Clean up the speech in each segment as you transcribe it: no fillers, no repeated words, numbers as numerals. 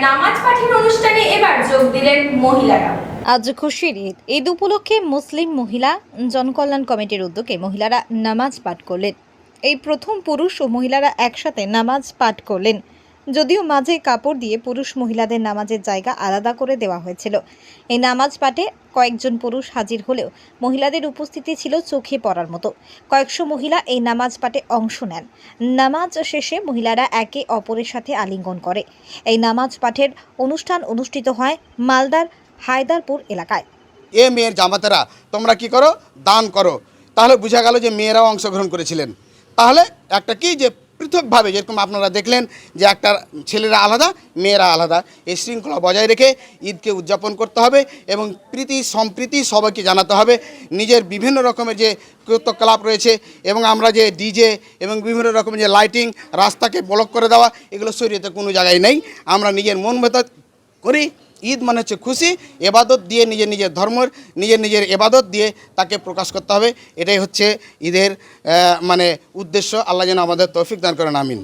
নামাজ পাঠের অনুষ্ঠানে এবার যোগ দিলেন মহিলারা। আজ খুশির ঈদ। ঈদ উপলক্ষে মুসলিম মহিলা জনকল্যাণ কমিটির উদ্যোগে মহিলারা নামাজ পাঠ করলেন। এই প্রথম পুরুষ ও মহিলারা একসাথে নামাজ পাঠ করলেন। যদিও মাঝে কাপড় দিয়ে পুরুষ মহিলাদের নামাজের জায়গা আলাদা করে দেওয়া হয়েছিল। এই নামাজ পাঠে কয়েকজন পুরুষ হাজির হলেও মহিলাদের উপস্থিতি ছিল চোখে পড়ার মতো। কয়েকশো মহিলা এই নামাজ পাঠে অংশ নেন। নামাজ শেষে মহিলারা একে অপরের সাথে আলিঙ্গন করে। এই নামাজ পাঠের অনুষ্ঠান অনুষ্ঠিত হয় মালদার হায়দারপুর এলাকায়। মেয়ের জামাতেরা তোমরা কি করো, দান করো। তাহলে বোঝা গেল যে মেয়েরাও অংশগ্রহণ করেছিলেন। তাহলে একটা কি যে পৃথকভাবে যেরকম আপনারা দেখলেন যে একটা ছেলেরা আলাদা মেয়েরা আলাদা, এই শৃঙ্খলা বজায় রেখে ঈদকে উদযাপন করতে হবে এবং প্রীতি সম্প্রীতি সবাইকে জানাতে হবে। নিজের বিভিন্ন রকমের যে ক্রিয়াকলাপ রয়েছে এবং আমরা যে ডিজে এবং বিভিন্ন রকমের যে লাইটিং, রাস্তাকে ব্লক করে দেওয়া, এগুলো শরীয়তে কোনো জায়গায় নেই। আমরা নিজের মন মতো করি। ঈদ মানে হচ্ছে খুশি, এবাদত দিয়ে নিজের নিজের ধর্মের নিজের এবাদত দিয়ে তাকে প্রকাশ করতে হবে। এটাই হচ্ছে ঈদের মানে উদ্দেশ্য। আল্লাহ যেন আমাদের তৌফিক দান করেন, আমিন।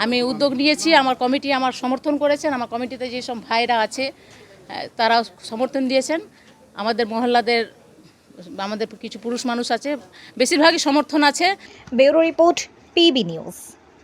আমি উদ্যোগ নিয়েছি, আমার কমিটি আমার সমর্থন করেছেন। আমার কমিটিতে যেসব ভাইরা আছে তারা সমর্থন দিয়েছেন। আমাদের মহল্লাদের আমাদের কিছু পুরুষ মানুষ আছে, বেশিরভাগই সমর্থন আছে। Bureau report, PB news.